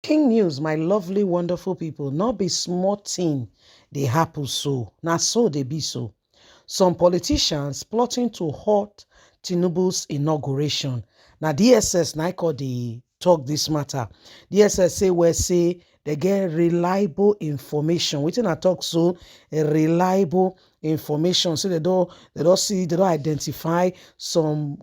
Breaking news, my lovely, wonderful people. Not be small thing they happen so. Now so they be so. Some politicians plotting to halt Tinubu's inauguration. Now DSS na call the talk this matter. DSS say they get reliable information. Wetin I talk so a reliable information. So they don't identify some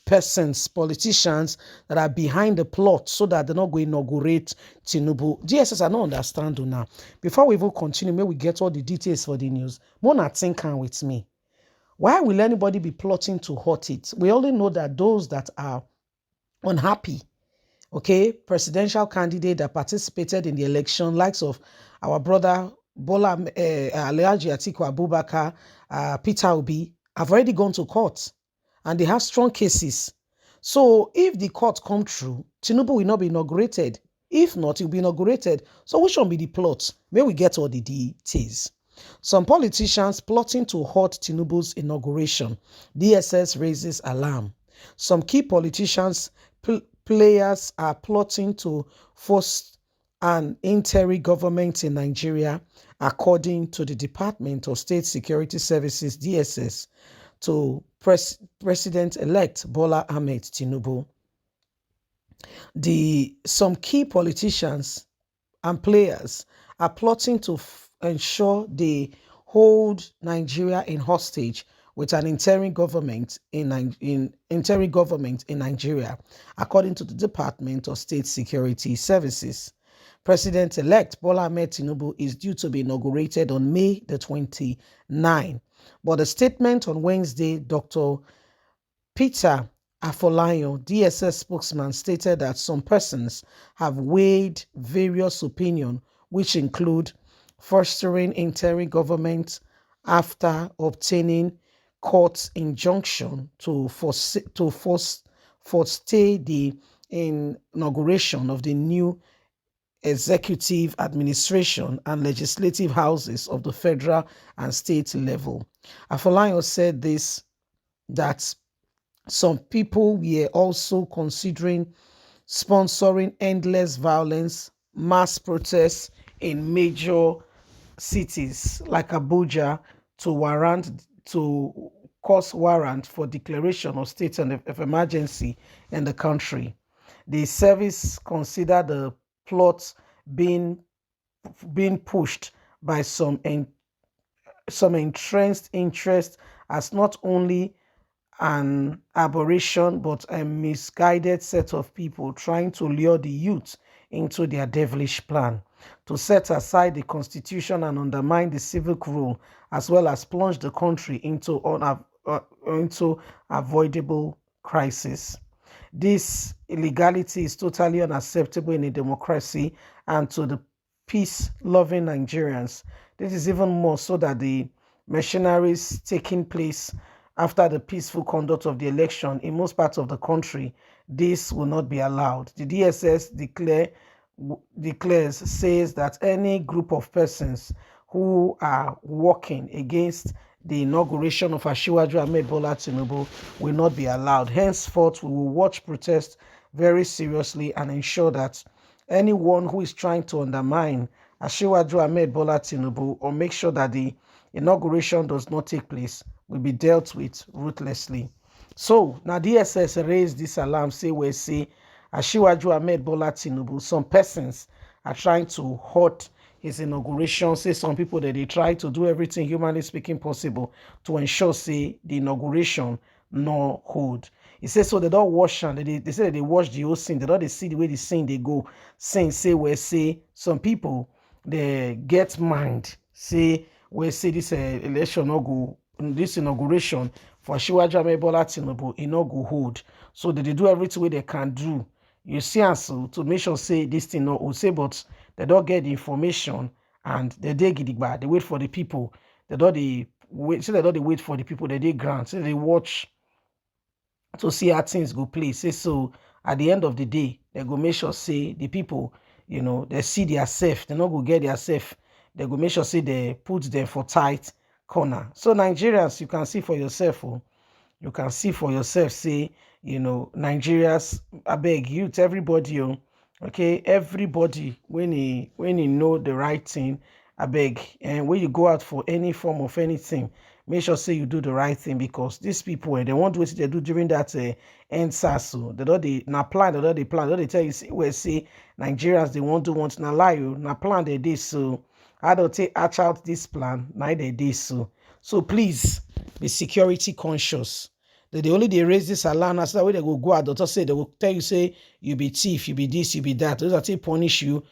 persons, politicians that are behind the plot so that they're not going to inaugurate Tinubu. DSS I don't understand now. Before we even continue, may we get all the details for the news. Mona think with me. Why will anybody be plotting to hurt it? We only know that those that are unhappy, okay, presidential candidate that participated in the election, likes of our brother Bola Alhaji Atiku Abubakar, Peter Obi, have already gone to court and they have strong cases. So if the court come through, Tinubu will not be inaugurated. If not, it will be inaugurated. So which one be the plot? May we get all the details. Some politicians plotting to halt Tinubu's inauguration. DSS raises alarm. Some key politicians, players are plotting to force an interim government in Nigeria, according to the Department of State Security Services, DSS, to President-elect Bola Ahmed Tinubu. Some key politicians and players are plotting to ensure they hold Nigeria in hostage with an interim government in Nigeria, according to the Department of State Security Services. President-elect Bola Ahmed Tinubu is due to be inaugurated on May the 29th. But a statement on Wednesday, Dr. Peter Afolayan, DSS spokesman, stated that some persons have weighed various opinions, which include fostering interim government after obtaining court injunction to forestay the inauguration of the new executive, administration, and legislative houses of the federal and state level. Afolayan said that some people were also considering sponsoring endless violence, mass protests in major cities like Abuja to cause warrant for declaration of state of emergency in the country. The service considered the plot being pushed by some entrenched interest as not only an aberration but a misguided set of people trying to lure the youth into their devilish plan to set aside the constitution and undermine the civic rule, as well as plunge the country into avoidable crisis. This illegality is totally unacceptable in a democracy, and to the peace-loving Nigerians, this is even more so that the machineries taking place after the peaceful conduct of the election in most parts of the country, this will not be allowed. The DSS says that any group of persons who are working against the inauguration of Asiwaju Ahmed Bola Tinubu will not be allowed. Henceforth, we will watch protests very seriously and ensure that anyone who is trying to undermine Asiwaju Ahmed Bola Tinubu or make sure that the inauguration does not take place will be dealt with ruthlessly. So now DSS raised this alarm, say Asiwaju Ahmed Bola Tinubu, some persons are trying to halt his inauguration. Say some people that they try to do everything humanly speaking possible to ensure the inauguration no hold. He says so they don't wash and they say they watch the whole scene. They don't see the way the scene they go. Say some people they get mind. Say this election no go, this inauguration for Asiwaju Ahmed Bola Tinubu e no go hold. So they do everything way they can do. You see, so to make sure say this thing no hold. Say but they don't get the information and they gidigba. They wait for the people. They don't wait. Say they don't wait for the people. They grant. Say they watch to see how things go play. Say so at the end of the day, they go make sure say the people, they see their self. They not go get their self. They go make sure say they put them for tight corner. So Nigerians, you can see for yourself. You can see for yourself. Say Nigerians, I beg youth, everybody. Okay, everybody when he know the right thing, I beg. And when you go out for any form of anything, make sure say you do the right thing, because these people they want to what they do during that end SARS. So they don't they now plan, they plan, they tell you say where say Nigerians they want to want to lie you now plan they did so. I don't take hatch out this plan, now they did so. So please be security conscious. They only they raise this alarm. That's the way they go out. Doctor say they will tell you say you be thief, you be this, you be that. Those are to punish you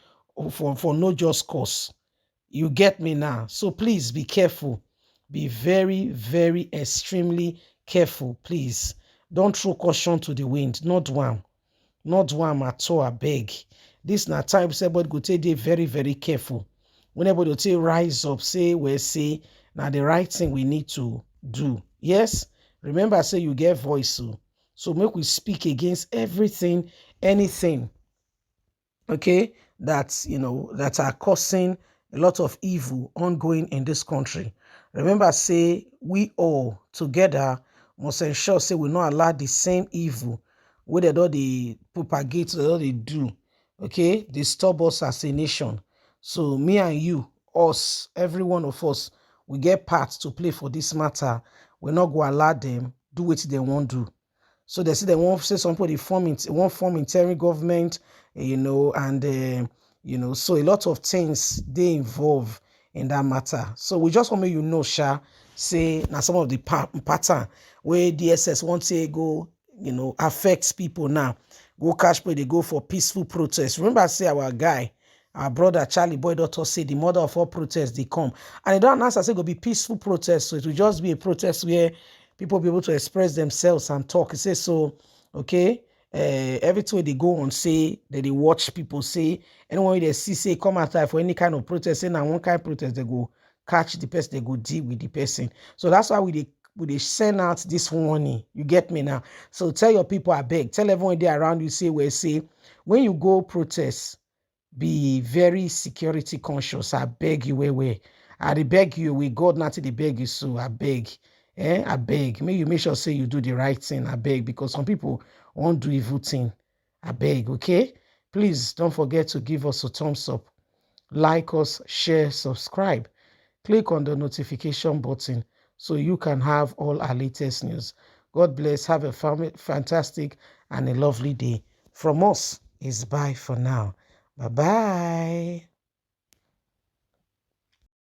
for no just cause. You get me now. So please be careful. Be very, very extremely careful. Please don't throw caution to the wind. Not one. Not one at all, I beg. This na time everybody go take dey very, very careful. Whenever they say rise up, say we say now the right thing we need to do. Yes, remember I say you get voice, so make we speak against everything, anything, okay, that that are causing a lot of evil ongoing in this country. Remember say we all together must ensure say we not allow the same evil wey dem don dey propagate, dem don dey do, okay, disturb us as a nation. So me and you, us, every one of us, we get part to play for this matter. We not go allow them do what they want to do. So they say they won't say some people they won't form interim government, and so a lot of things they involve in that matter. So we just want to Sha, say now some of the pattern where DSS want to go, affects people now. Go catch people, they go for peaceful protest. Remember I say our guy, our brother Charlie Boy Doctor say the mother of all protests they come. And they don't answer say go be peaceful protest. So it will just be a protest where people be able to express themselves and talk. He says so, okay. Everything they go on say that they watch people say anyone they see say come out for any kind of protest, say now one kind of protest they go catch the person, they go deal with the person. So that's why we send out this warning. You get me now? So tell your people, I beg, tell everyone there around you, say when you go protest, be very security conscious. I beg you, where. I beg you, we God not to beg you, so I beg. I beg. May you make sure say you do the right thing. I beg, because some people won't do evil thing. I beg, okay? Please don't forget to give us a thumbs up, like us, share, subscribe. Click on the notification button so you can have all our latest news. God bless. Have a fantastic and a lovely day. From us is bye for now. Bye-bye.